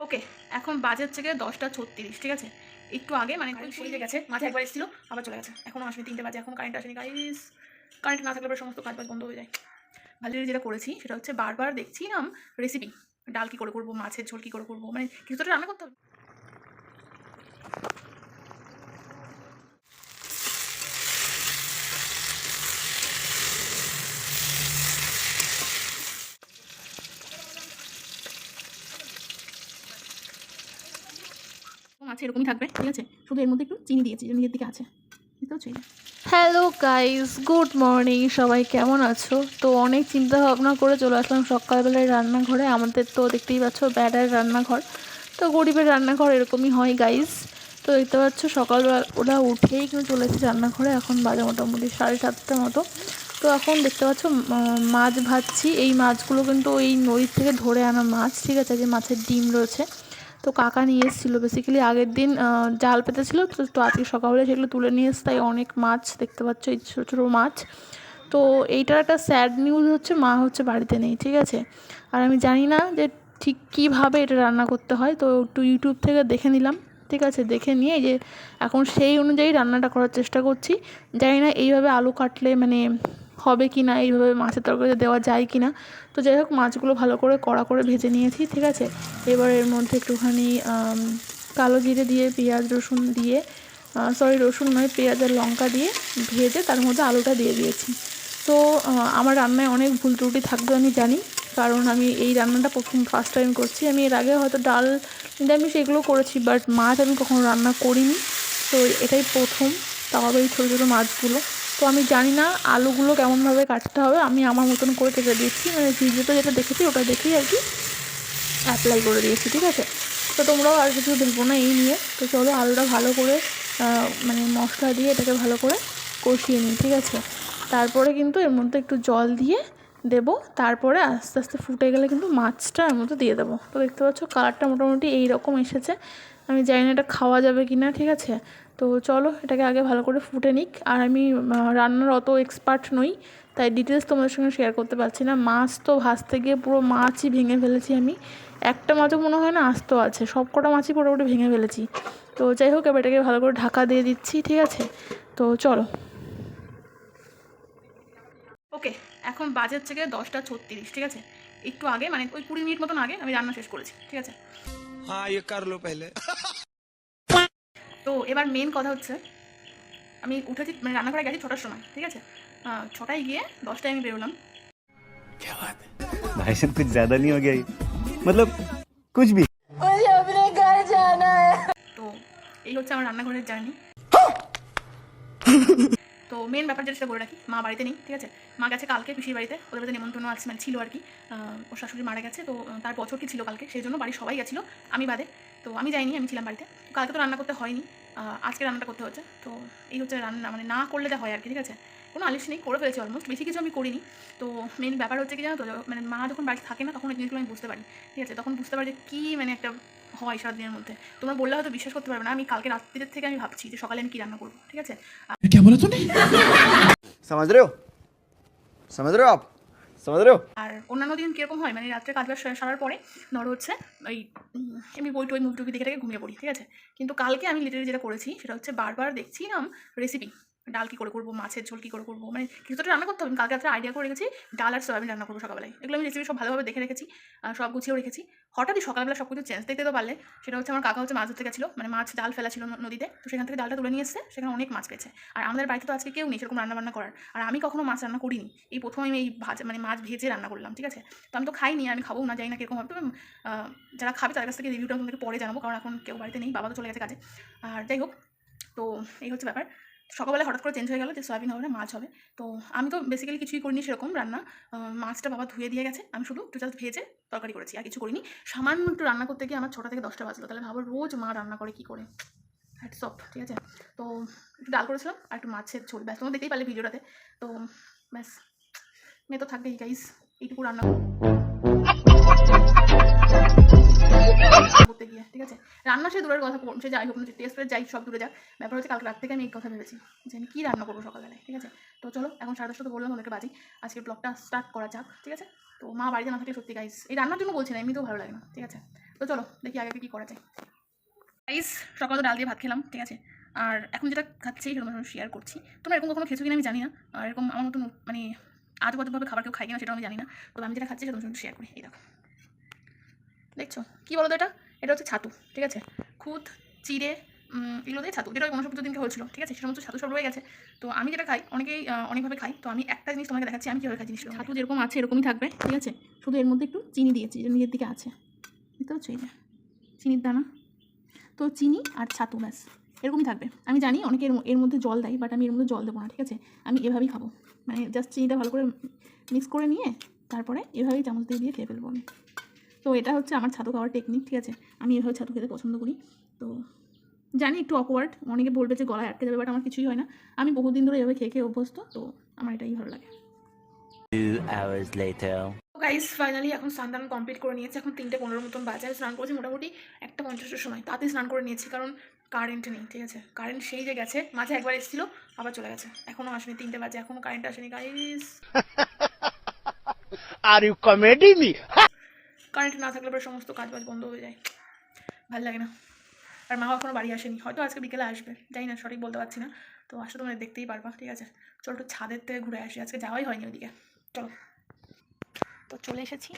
ওকে, এখন বাজে হচ্ছে গিয়ে 10টা 36, ঠিক আছে। একটু আগে মানে চলে গেছে, মাঝে একবার এসেছিল আবার চলে গেছে, এখনও আসেনি। 3টে বাজে, এখন কারেন্ট আসেনি গাইস। কারেন্ট না থাকলে সমস্ত কাজ বাজ বন্ধ হয়ে যায়। ভালো যেটা করেছি সেটা হচ্ছে বারবার দেখছিলাম রেসিপি, ডাল কী করে করবো, মাছের ঝোল কী করে করবো, মানে কিছু তো রান্না করতে হবে। মাছ এরকমই থাকবে, ঠিক আছে। শুধু এর মধ্যে একটু চিনি দিয়েছি, নিজের দিকে আছে, বুঝতে পারছি। Hello guys, good morning. সবাই কেমন আছো? তো অনেক চিন্তা ভাবনা করে চলে আসলাম সকালবেলায় রান্নাঘরে। আমাদের তো দেখতেই পাচ্ছ ব্যাডার রান্নাঘর, তো গরিবের রান্নাঘর এরকমই হয় গাইস। তো দেখতে পাচ্ছ সকালবেলা ওরা উঠেই কিন্তু চলে এসেছে রান্নাঘরে। এখন বাজে মোটামুটি 7:30টার মতো। তো এখন দেখতে পাচ্ছ মাছ ভাজছি। এই মাছগুলো কিন্তু ওই নদীর থেকে ধরে আনা মাছ, ঠিক আছে, যে মাছের ডিম রয়েছে। তো কাকা নিয়ে এসেছিলো, বেসিক্যালি আগের দিন জাল পেতেছিলো, তো আজকে সকালে সেগুলো তুলে নিয়ে এসে তাই অনেক মাছ দেখতে পাচ্ছ, এই ছোটো ছোটো মাছ। তো এইটার একটা স্যাড নিউজ হচ্ছে, মা হচ্ছে বাড়িতে নেই, ঠিক আছে। আর আমি জানি না যে ঠিক কীভাবে এটা রান্না করতে হয়, তো একটু ইউটিউব থেকে দেখে নিলাম, ঠিক আছে। দেখে নিয়ে যে এখন সেই অনুযায়ী রান্নাটা করার চেষ্টা করছি। জানি না এইভাবে আলু কাটলে মানে হবে কি না, এইভাবে মাছের তরকারিতে দেওয়া যায় কি না। তো যাই হোক, মাছগুলো ভালো করে কড়া করে ভেজে নিয়েছি, ঠিক আছে। এবার এর মধ্যে একটুখানি কালো জিরে দিয়ে, পেঁয়াজ রসুন দিয়ে, রসুন নয়, পেঁয়াজ আর লঙ্কা দিয়ে ভেজে তার মধ্যে আলুটা দিয়ে দিয়েছি। তো আমার রান্নায় অনেক ভুল ত্রুটি থাকবে আমি জানি, কারণ আমি এই রান্নাটা ফার্স্ট টাইম করছি। আমি এর আগে হয়তো ডাল নিরামিষ এগুলো করেছি, বাট মাছ আমি কখনো রান্না করিনি। তো এটাই প্রথম, তাও আবার এই ছোটো ছোটো মাছগুলো। তো আমি জানি না আলুগুলো কেমনভাবে কাটতে হবে, আমি আমার মতন করে কেটে দিচ্ছি, মানে ভিডিওতে যেটা দেখেছি ওটা দেখেই আর কি অ্যাপ্লাই করে দিয়েছি, ঠিক আছে। তো তোমরাও আর কিছু দেখবো না এই নিয়ে। তো চলো আলুটা ভালো করে মানে মশলা দিয়ে এটাকে ভালো করে কষিয়ে নিই, ঠিক আছে। তারপরে কিন্তু এর মধ্যে একটু জল দিয়ে দেবো, তারপরে আস্তে আস্তে ফুটে গেলে কিন্তু মাছটা এর মধ্যে দিয়ে দেবো। তো দেখতে পাচ্ছ কালারটা মোটামুটি এই রকম এসেছে। আমি জানি না এটা খাওয়া যাবে কি না, ঠিক আছে। তো চলো এটাকে আগে ভালো করে ফুটে নিক। আর আমি রান্নার অত এক্সপার্ট নই, তাই ডিটেলস তোমাদের সঙ্গে শেয়ার করতে পারছি না। মাছ তো ভাজতে গিয়ে পুরো মাছই ভেঙে ফেলেছি আমি। একটা মাছও মনে হয় না আস্ত আছে, সব কটা মাছই মোটামুটি ভেঙে ফেলেছি। তো যাই হোক, এবার এটাকে ভালো করে ঢাকা দিয়ে দিচ্ছি, ঠিক আছে। তো চলো। ওকে, এখন বাজে হচ্ছে গিয়ে 10টা 36, ঠিক আছে। একটু আগে মানে ওই 20 মিনিট মতন আগে আমি রান্না শেষ করেছি, ঠিক আছে। हाँ ये कर लो पहले। তো এবার মেন কথা হচ্ছে, আমি উঠেছি মানে রান্নাঘরে গেছি 6টার সময়, ঠিক আছে। 6টায় গিয়ে 10টায় আমি বেরোলাম। क्या बात है भाई साहब, कुछ ज्यादा नहीं हो गया ये? मतलब कुछ भी। তো এই হচ্ছে আমার রান্নাঘরের জার্নি। তো মেন ব্যাপার যেটা সেটা বলে রাখি, মা বাড়িতে নেই, ঠিক আছে। মা গেছে কালকে পিসির বাড়িতে, ওদের বাড়িতে নেমন্তন্ন আছে মানে ছিল আর কি। ওর শাশুড়ি মারা গেছে, তো তার বছর কি ছিল কালকে, সেই জন্য বাড়ির সবাই গেছিলো, আমি বাদে। তো আমি যাইনি, আমি ছিলাম বাড়িতে। তো কালকে তো রান্না করতে হয়নি, আজকে রান্নাটা করতে হচ্ছে। তো এই হচ্ছে রান্না, মানে না করলে যা হয় আর কি, ঠিক আছে। কোনো আলিশ নেই, করে ফেলেছি অলমোস্ট, বেশি কিছু আমি করিনি। তো মেন ব্যাপার হচ্ছে কি জানো তো, মানে মা যখন বাড়িতে থাকে না তখন এই জিনিসগুলো আমি বুঝতে পারি, ঠিক আছে। তখন বুঝতে পারি যে কী মানে একটা হয় সারাদিনের মধ্যে। তোমরা বললে হয়তো বিশ্বাস করতে পারবে না, আমি কালকে রাত্রির থেকে আমি ভাবছি যে সকালে আমি কী রান্না করবো, ঠিক আছে। क्या बोला तूने? समझ रहे हो समझ रहे हो आप समझ रहे हो। আর অন্যান্য দিন কীরকম হয়, মানে রাত্রে কাজবাজ সারার পরে ধরো হচ্ছে ওই এমনি বই টই মুভি টুভি দেখে দেখে ঘুমিয়ে পড়ি, ঠিক আছে। কিন্তু কালকে আমি লিটারেলি যেটা করেছি সেটা হচ্ছে বারবার দেখছিলাম রেসিপি, ডাল কী করে করবো, মাছের ঝোল কী করে করবো, মানে কিছু তো রান্না করতে হবে। আমি কালকে রাত্রে আইডিয়া করে রেখেছি ডাল আর সয়াবিন রান্না করবো সকালবেলায়। এগুলো আমি রেসিপি সব ভালোভাবে দেখে রেখেছি, সব গুছিয়েও রেখেছি। হঠাৎই সকালবেলা সব কিছু চেঞ্জ দেখতে তো পারলে। সেটা হচ্ছে আমার কাকা হচ্ছে মাছ ধরতে গেছিলো, মানে মাছ জাল ফেলা ছিল নদীতে, তো সেখান থেকে ডালটা তুলে নিয়ে এসেছে, সেখানে অনেক মাছ পেয়েছে। আর আমাদের বাড়িতে তো আজকে কেউ নেই সেরকম রান্নাবান্না করার, আর আমি কখনো মাছ রান্না করিনি, এই প্রথম আমি এই মানে মাছ ভেজে রান্না করলাম, ঠিক আছে। তো আমি তো খাইনি, আমি খাবো না, জানি না কীরকম হবে। তবে যারা খাবে তাদের কাছ থেকে রিভিউটা তোমাদেরকে পরে জানাবো, কারণ এখন কেউ বাড়িতে নেই, বাবা তো চলে গেছে কাজে। আর যাই হোক, তো এই হচ্ছে ব্যাপার। সকালবেলা হঠাৎ করে চেঞ্জ হয়ে গেলো যে সয়াবিন হবে না মাছ হবে। তো আমি তো বেসিক্যালি কিছুই করিনি সেরকম রান্না, মাছটা বাবা ধুয়ে দিয়ে গেছে, আমি শুধু একটু জাস্ট ভেজে তরকারি করেছি, আর কিছু করিনি। সামান্য একটু রান্না করতে গিয়ে আমার 6টা থেকে 10টা বাজলো। তাহলে ভাবো রোজ মা রান্না করে কী করে, হ্যাটস অফ, ঠিক আছে। তো একটু ডাল করেছিলাম আর একটু মাছের ঝোল, ব্যাস। তোমরা দেখতেই পারলে ভিডিওটাতে। তো ব্যাস, মেয়ে তো থাকবেই গাইস, এইটুকু রান্না করতে গিয়ে, ঠিক আছে। রান্না সে দূরের কথা, সে যাই হোক না, টেস্ট করে যাই, সব দূরে যাক। ব্যাপার হচ্ছে কালকে রাত থেকে আমি এই কথা ভেবেছি যে আমি কী রান্না করবো সকালবেলায়, ঠিক আছে। তো চলো এখন 10:30 তো বললাম ওদেরকে বাজি, আজকে ব্লগটা স্টার্ট করা যাক, ঠিক আছে। তো মা বাড়িতে না থাকলে সত্যি গাইস এই রান্নার জন্য বলছি না, এমনিতেও ভালো লাগে না, ঠিক আছে। তো চলো দেখি আগে কী করা যায়। গাইস সকালে তো ডাল দিয়ে ভাত খেলাম, ঠিক আছে। আর এখন যেটা খাচ্ছি সেটা তোমার শেয়ার করছি। তোমরা এরকম কখনো খেয়েছো কিনা আমি জানি না, আর এরকম আমার মতন মানে আজবাজুভাবে খাবার কেউ খাই কিনা সেটাও আমি জানি না। তবে আমি যেটা খাচ্ছি সেটা তোমার সঙ্গে শেয়ার করি। এই দেখো, দেখছো কী বলো তো, এটা হচ্ছে ছাতু, ঠিক আছে। খুদ চিড়ে এগুলো দিয়ে ছাতু, যেটা ওই গণেশ পুজোর দিনকে হয়েছিল, ঠিক আছে। সে সমস্ত ছাতু সব রয়ে গেছে। তো আমি যেটা খাই অনেকেই অনেকভাবে খাই, তো আমি একটা জিনিস তোমাকে দেখাচ্ছি আমি কীভাবে খাই জিনিসটা। ছাতু যেরকম আছে এরকমই থাকবে, ঠিক আছে। শুধু এর মধ্যে একটু চিনি দিয়েছি, যেটা নিজের দিকে আছে, বুঝতে পারছো, এই যে চিনির দানা। তো চিনি আর ছাতু ব্যাস এরকমই থাকবে। আমি জানি অনেকে এর মধ্যে জল দেয়, বাট আমি এর মধ্যে জল দেবো না, ঠিক আছে। আমি এভাবেই খাবো, মানে জাস্ট চিনিটা ভালো করে মিক্স করে নিয়ে তারপরে এভাবেই চামচ দিয়ে দিয়ে খেয়ে ফেলবো আমি। তো এটা হচ্ছে আমার ছাতু খাওয়ার টেকনিক, ঠিক আছে। আমি এভাবে ছাতু খেতে পছন্দ করি। তো জানি একটু অকওয়ার্ড, অনেকে বলবে যে গলায় আটকে যাবে, বাট আমার কিছুই হয় না। আমি বহুদিন ধরে এভাবে খেয়ে খেয়ে অভ্যস্ত, তো আমার এটাই ভালো লাগে। 2 hours later. গাইস ফাইনালি এখন স্নান কমপ্লিট করে নিয়েছি। এখন 3:15 মতন বাজে। আমি স্নান করেছি মোটামুটি 1:50-এর সময়, তাতেই স্নান করে নিয়েছি, কারণ কারেন্ট নেই, ঠিক আছে। কারেন্ট সেই যে গেছে, মাঝে একবার এসেছিলো আবার চলে গেছে, এখনও আসেনি। 3টে বাজে এখনও কারেন্ট আসেনি guys. Are you comedy me? Current না থাকলে পরে সমস্ত কাজ বাজ বন্ধ হয়ে যায়, ভালো লাগে না। আর মাও এখনও বাড়ি আসেনি, হয়তো আজকে বিকেলে আসবে, জানি না, সঠিক বলতে পারছি না। তো আসলে তোমরা দেখতেই পারবা, ঠিক আছে। চলো একটু ছাদের থেকে ঘুরে আসি, আজকে যাওয়াই হয়নি ওইদিকে। চলো, তো চলে এসেছি।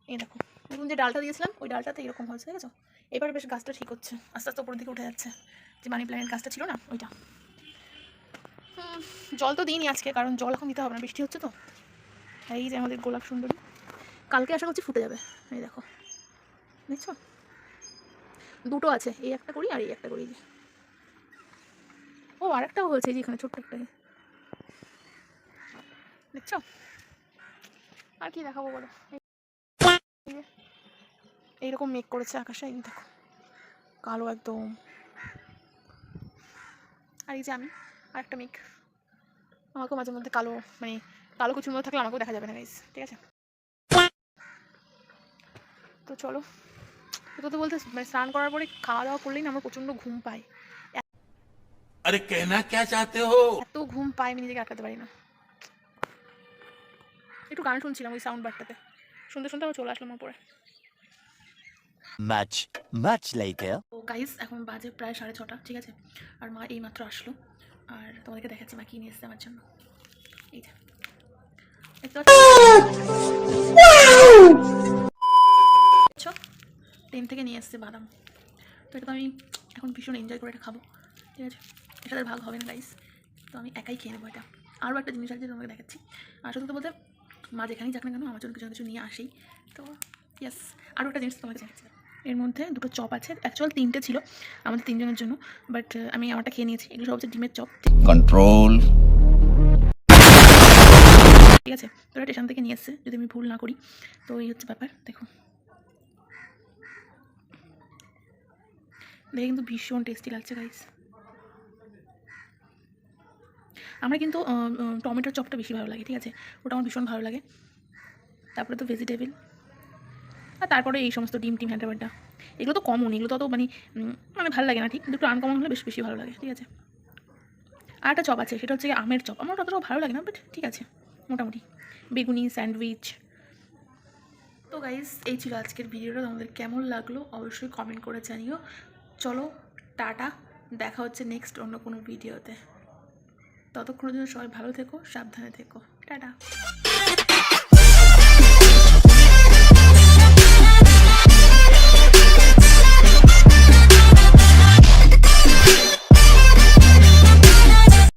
এই দেখো, দেখুন যে ডালটা দিয়েছিলাম ওই ডালটাতে এরকম হয়েছে, দেখেছো। এবার বেশ গাছটা ঠিক হচ্ছে, আস্তে আস্তে উপরের দিকে উঠে যাচ্ছে। যে মানি প্ল্যান্টের গাছটা ছিল না ওইটা। জল তো দিইনি আজকে, কারণ জল এখন দিতে হবে না, বৃষ্টি হচ্ছে তো। এই যে আমাদের গোলাপ সুন্দরী, কালকে আশা করছি ফুটে যাবে। এই দেখো, দেখছো, দুটো আছে, এই একটা করি আর এই একটা করি। যে ও আর একটাও হয়েছে, এই যে এখানে ছোট্ট একটা, দেখছো। আর কি দেখাবো বলো, এইরকম মেঘ করেছে আকাশে, এই দেখো কালো একদম। আর এই যে আমি আর একটা মেঘ, আমাকেও মাঝে মধ্যে কালো, মানে কালো কিছুর মধ্যে থাকলে আমাকেও দেখা যাবে না গাইস, ঠিক আছে। তো চলো, এটা তো বলতে মানে স্নান করার পরে খাওয়া দাওয়া করলেই না আমার প্রচণ্ড ঘুম পায়। अरे कहना क्या चाहते हो? এত ঘুম পায় আমি নিজেকে আটকাতে পারি না। একটু গান শুনছিলাম ওই সাউন্ড বারটাতে, শুনতে শুনতে আমার চলে আসলাম উপরে। Much later. তো গাইস এখন বাজে প্রায় 6:30, ঠিক আছে। আর মা এইমাত্র আসলো, আর তোমাদেরকে দেখাচ্ছি মা কী নিয়ে এসছে আমার জন্য। এই যে দেখতে পাচ্ছ, ট্রেন থেকে নিয়ে এসছে বাদাম। তো এটা তো আমি এখন ভীষণ এনজয় করে এটা খাবো, ঠিক আছে। এর সাথে ভাগ হবে না গাইস, তো আমি একাই খেয়ে নেবো এটা। আরও একটা জিনিস আছে তোমাকে দেখাচ্ছি। আর সত্যি তো বলতে মা যেখানেই যাক না কেন আমার জন্য কিছু না কিছু নিয়ে আসেই। তো ইয়েস, আরও একটা জিনিস তোমাকে দেখাচ্ছি। এর মধ্যে দুটো চপ আছে, অ্যাকচুয়াল 3টে ছিল আমাদের 3জনের জন্য, বাট আমি আমারটা খেয়ে নিয়েছি। এগুলো সব হচ্ছে ডিমের চপ, कंट्रोल। ঠিক আছে। তো এটা স্টেশন থেকে নিয়ে এসছে যদি আমি ভুল না করি। তো এই হচ্ছে ব্যাপার, দেখো দেখে কিন্তু ভীষণ টেস্টি লাগছে গাইস। আমার কিন্তু টমেটোর চপটা বেশি ভালো লাগে, ঠিক আছে, ওটা আমার ভীষণ ভালো লাগে। তারপরে তো ভেজিটেবল, আর তারপরে এই সমস্ত ডিম টিম হ্যান্টা ব্যান্টা, এগুলো তো কমন, এগুলো তো মানে মানে ভালো লাগে না ঠিক, কিন্তু একটু আনকমন হলে বেশি ভালো লাগে, ঠিক আছে। আর একটা চপ আছে, সেটা হচ্ছে আমের চপ, আমার অতটাও ভালো লাগে না, বাট ঠিক আছে মোটামুটি। বেগুনি স্যান্ডউইচ। তো গাইস এই ছিল আজকের ভিডিওটা, তোমাদের কেমন লাগলো অবশ্যই কমেন্ট করে জানিও। চলো টাটা, দেখা হচ্ছে নেক্সট অন্য কোনো ভিডিওতে। ততক্ষণের জন্য সবাই ভালো থেকো, সাবধানে থেকো, টাটা।